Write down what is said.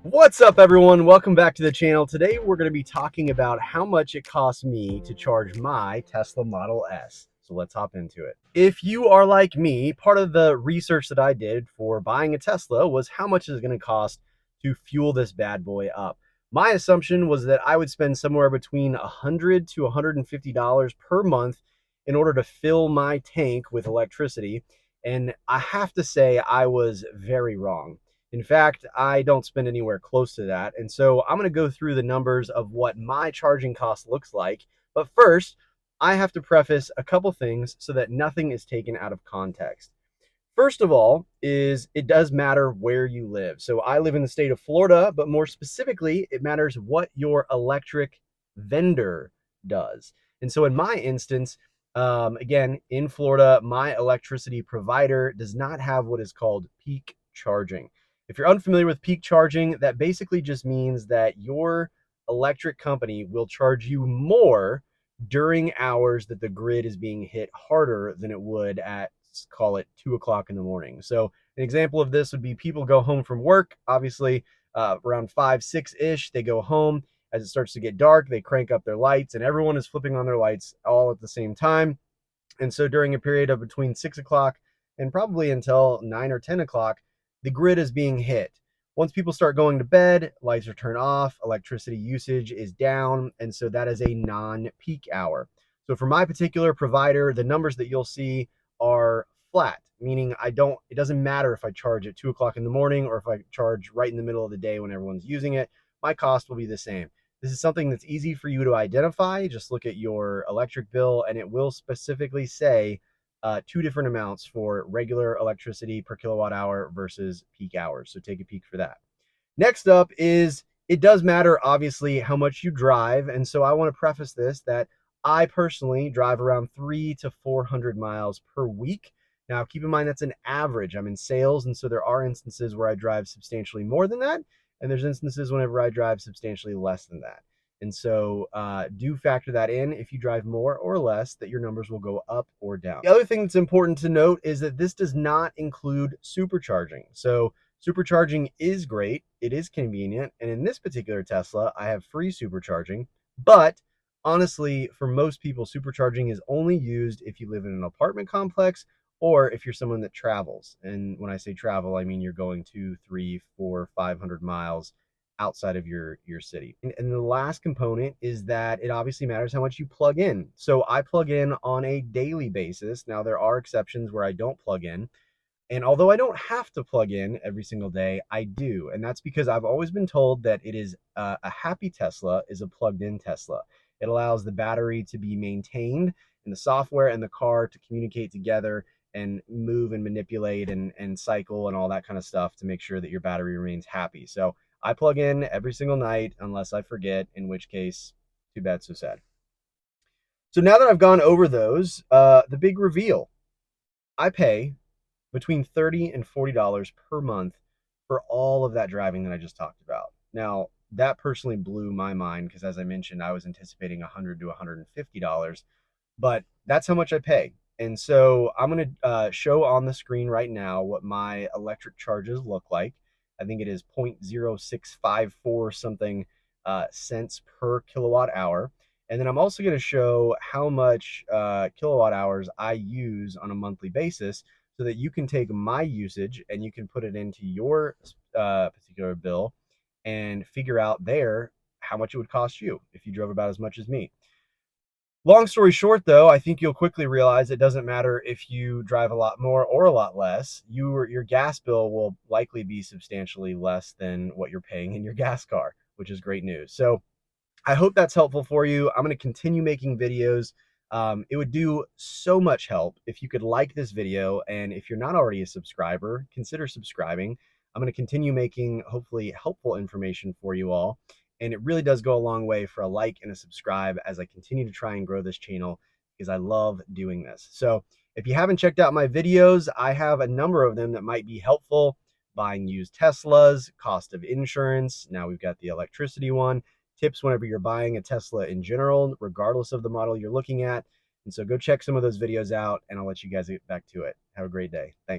What's up, everyone? Welcome back to the channel. Today we're going to be talking about how much it costs me to charge my Tesla Model S. So let's hop into it. If you are like me, part of the research that I did for buying a Tesla was how much is it going to cost to fuel this bad boy up. My assumption was that I would spend somewhere between $100 to $150 per month in order to fill my tank with electricity. And I have to say I was very wrong. In fact, I don't spend anywhere close to that. And so I'm going to go through the numbers of what my charging cost looks like. But first, I have to preface a couple things so that nothing is taken out of context. First of all, is it does matter where you live. So I live in the state of Florida, but more specifically, it matters what your electric vendor does. And so in my instance, again, in Florida, my electricity provider does not have what is called peak charging. If you're unfamiliar with peak charging, that basically just means that your electric company will charge you more during hours that the grid is being hit harder than it would at, call it, 2 o'clock in the morning. So an example of this would be people go home from work, obviously around 5, 6-ish, they go home. As it starts to get dark, they crank up their lights and everyone is flipping on their lights all at the same time. And so during a period of between 6 o'clock and probably until 9 or 10 o'clock, the grid is being hit. Once people start going to bed, lights are turned off, electricity usage is down, and so that is a non-peak hour. So for my particular provider, the numbers that you'll see are flat, meaning it doesn't matter if I charge at 2 o'clock in the morning or if I charge right in the middle of the day when everyone's using it, my cost will be the same. This is something that's easy for you to identify. Just look at your electric bill and it will specifically say two different amounts for regular electricity per kilowatt hour versus peak hours. So take a peek for that. Next up is, it does matter, obviously, how much you drive. And so I want to preface this that I personally drive around 300 to 400 miles per week. Now, keep in mind that's an average. I'm in sales, and so there are instances where I drive substantially more than that, and there's instances whenever I drive substantially less than that. And so do factor that in. If you drive more or less, that your numbers will go up or down. The other thing that's important to note is that this does not include supercharging. So supercharging is great, it is convenient, and in this particular Tesla, I have free supercharging. But honestly, for most people, supercharging is only used if you live in an apartment complex or if you're someone that travels. And when I say travel, I mean you're going 2, 3, 4, 500 miles outside of your city. And the last component is that it obviously matters how much you plug in. So I plug in on a daily basis. Now, there are exceptions where I don't plug in. And although I don't have to plug in every single day, I do. And that's because I've always been told that it is a happy Tesla is a plugged in Tesla. It allows the battery to be maintained and the software and the car to communicate together and move and manipulate and cycle and all that kind of stuff to make sure that your battery remains happy. So I plug in every single night unless I forget, in which case, too bad, so sad. So now that I've gone over those, the big reveal, I pay between $30 and $40 per month for all of that driving that I just talked about. Now, that personally blew my mind because, as I mentioned, I was anticipating $100 to $150, but that's how much I pay. And so I'm going to show on the screen right now what my electric charges look like. I think it is 0.0654 something cents per kilowatt hour. And then I'm also going to show how much kilowatt hours I use on a monthly basis so that you can take my usage and you can put it into your particular bill and figure out there how much it would cost you if you drove about as much as me. Long story short, though, I think you'll quickly realize it doesn't matter if you drive a lot more or a lot less. Your gas bill will likely be substantially less than what you're paying in your gas car, which is great news. So I hope that's helpful for you. I'm going to continue making videos. It would do so much help if you could like this video, and if you're not already a subscriber, consider subscribing. I'm going to continue making hopefully helpful information for you all, and it really does go a long way for a like and a subscribe as I continue to try and grow this channel because I love doing this. So if you haven't checked out my videos, I have a number of them that might be helpful. Buying used Teslas, cost of insurance. Now we've got the electricity one. Tips whenever you're buying a Tesla in general, regardless of the model you're looking at. And so go check some of those videos out, and I'll let you guys get back to it. Have a great day. Thanks.